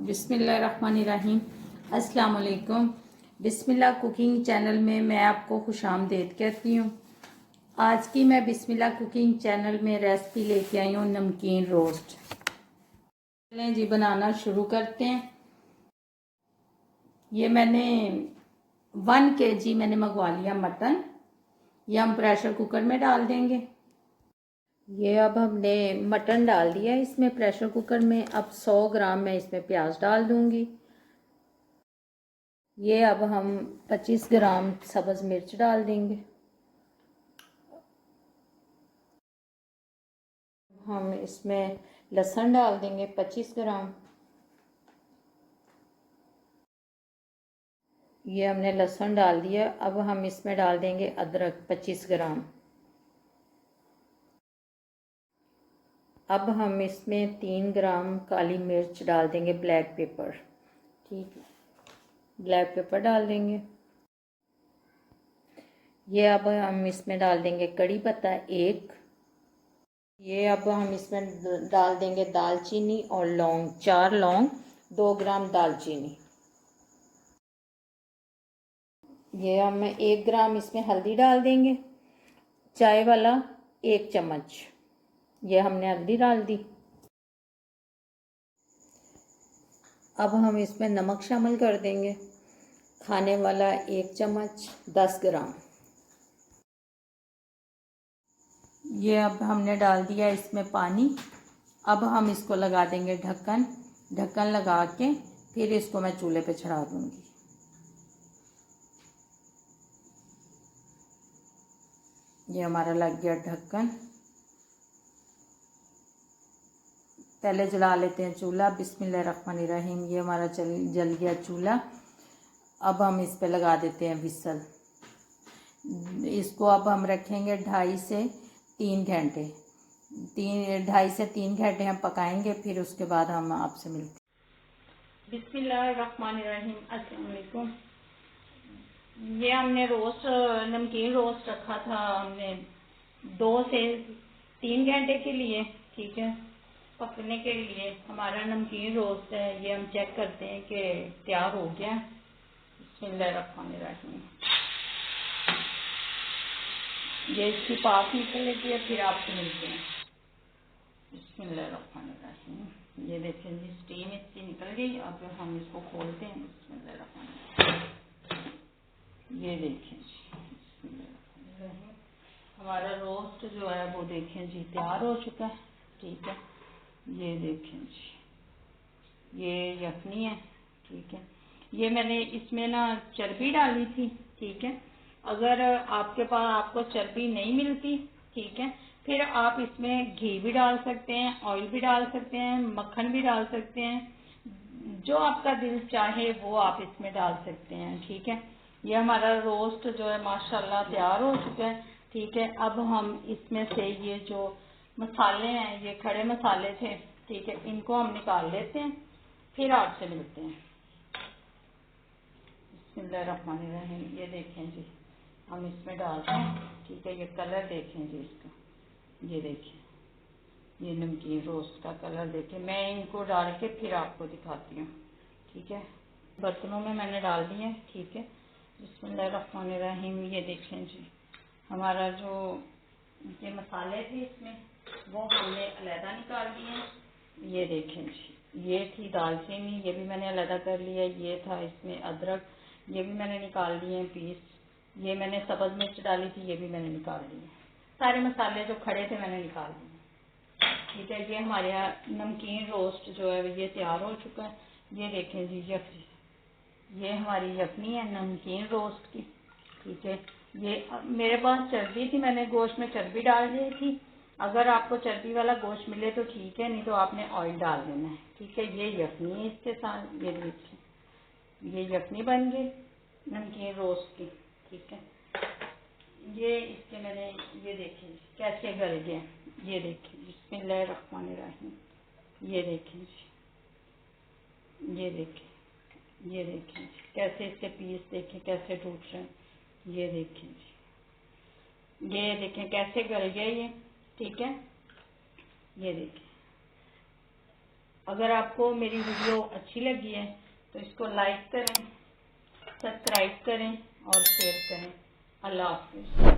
बिस्मिल्लाहिर्रहमानिर्रहीम। अस्सलाम वालेकुम। बिस्मिल्लाह कुकिंग चैनल में मैं आपको खुशामदीद कहती हूँ। आज की मैं बिस्मिल्लाह कुकिंग चैनल में रेसिपी लेके आई हूँ नमकीन रोस्ट। चलें जी बनाना शुरू करते हैं। ये मैंने 1 kg मैंने मंगवा लिया मटन। ये हम प्रेशर कुकर में डाल देंगे। ये अब हमने मटन डाल दिया इसमें प्रेशर कुकर में। अब 100 ग्राम मैं इसमें प्याज डाल दूंगी। ये अब हम 25 ग्राम सब्ज़ मिर्च डाल देंगे। हम इसमें लहसुन डाल देंगे 25 ग्राम। ये हमने लहसुन डाल दिया। अब हम इसमें डाल देंगे अदरक 25 ग्राम। अब हम इसमें 3 ग्राम काली मिर्च डाल देंगे, ब्लैक पेपर। ठीक है, ब्लैक पेपर डाल देंगे। ये अब हम इसमें डाल देंगे कड़ी पत्ता 1। ये अब हम इसमें डाल देंगे दालचीनी और लौंग 4 लौंग, 2 ग्राम दालचीनी। ये हम 1 ग्राम इसमें हल्दी डाल देंगे, चाय वाला 1 चम्मच। ये हमने हल्दी डाल दी। अब हम इसमें नमक शामिल कर देंगे, खाने वाला 1 चम्मच 10 ग्राम। ये अब हमने डाल दिया इसमें पानी। अब हम इसको लगा देंगे ढक्कन। ढक्कन लगा के फिर इसको मैं चूल्हे पे चढ़ा दूंगी। ये हमारा लग गया ढक्कन। पहले जला लेते हैं चूल्हा। बिस्मिल्लाहिर्रहमानिर्रहीम। ये हमारा जल गया चूल्हा। अब हम इस पे लगा देते हैं विसल। इसको अब हम रखेंगे 2.5 से 3 घंटे। 2.5 से 3 घंटे हम पकाएंगे। फिर उसके बाद हम आपसे मिलते हैं। बिस्मिल्लाहिर्रहमानिर्रहीम। अस्सलाम वालेकुम। ये हमने रोस्ट नमकीन रोस्ट रखा था हमने 2 से 3 घंटे के लिए। ठीक है, पकने के लिए हमारा नमकीन रोस्ट है। ये हम चेक करते हैं कि तैयार हो गया। बिस्मिल्लाहिर्रहमानिर्रहीम। ये इसकी पास निकलेगी है, फिर आपसे मिलते हैं। बिस्मिल्लाहिर्रहमानिर्रहीम। ये देखें जी, स्टीम इसकी निकल गई। अब हम इसको खोलते हैं। बिस्मिल्लाहिर्रहमानिर्रहीम। ये देखें जी, बिस्मिल्लाहिर्रहमानिर्रहीम। हमारा रोस्ट जो है वो देखें जी तैयार हो चुका है। ठीक है, ये देखें जी, ये यखनी है। ठीक है, ये मैंने इसमें ना चर्बी डाली थी। ठीक है, अगर आपके पास आपको चर्बी नहीं मिलती, ठीक है, फिर आप इसमें घी भी डाल सकते हैं, ऑयल भी डाल सकते हैं, मक्खन भी डाल सकते हैं। जो आपका दिल चाहे वो आप इसमें डाल सकते हैं। ठीक है, ये हमारा रोस्ट जो है माशाल्लाह तैयार हो चुका है। ठीक है, अब हम इसमें से ये जो मसाले हैं, ये खड़े मसाले थे, ठीक है, इनको हम निकाल लेते हैं। फिर आपसे मिलते हैं। बिस्मिल्लाहिर्रहमानिर्रहीम। ये देखें जी, हम इसमें डालते हैं। ठीक है, ये कलर देखें जी इसका। ये देखें, ये नमकीन रोस्ट का कलर देखें। मैं इनको डाल के फिर आपको दिखाती हूँ। ठीक है, बर्तनों में मैंने डाल दिए। ठीक है, बिस्मिल्लाहिर्रहमानिर्रहीम। ये देखें जी, हमारा जो ये मसाले थे इसमें वो हमने अलहदा निकाल दिए। ये देखें जी, ये थी दालचीनी, ये भी मैंने अलहदा कर लिया। ये था इसमें अदरक, ये भी मैंने निकाल दिए पीस। ये मैंने सब्ज़ मिर्च डाली थी, ये भी मैंने निकाल दिए। सारे मसाले जो खड़े थे मैंने निकाल दिए। ठीक है, ये हमारे यहाँ नमकीन रोस्ट जो है ये तैयार हो चुका है। ये देखें जी, ये हमारी यखनी है नमकीन रोस्ट की। ठीक है, ये मेरे पास चर्बी थी, मैंने गोश्त में चर्बी डाल दी थी। अगर आपको चर्बी वाला गोश्त मिले तो ठीक है, नहीं तो आपने ऑयल डाल देना है। ठीक है, ये यखनी है इसके साथ। ये देखिए, ये यखनी बन गई नमकीन रोस्ट की। ठीक है, ये इसके मैंने ये देखें कैसे गल गए। ये देखें, बिस्मिल्लाहिर्रहमानिर्रहीम। ये देखें जी, ये देखें, ये देखें कैसे इसके पीस देखें कैसे टूट रहे हैं। ये देखें जी, ये देखें कैसे गल गया ये। ठीक है, ये देखें, अगर आपको मेरी वीडियो अच्छी लगी है तो इसको लाइक करें, सब्सक्राइब करें और शेयर करें। अल्लाह हाफिज़।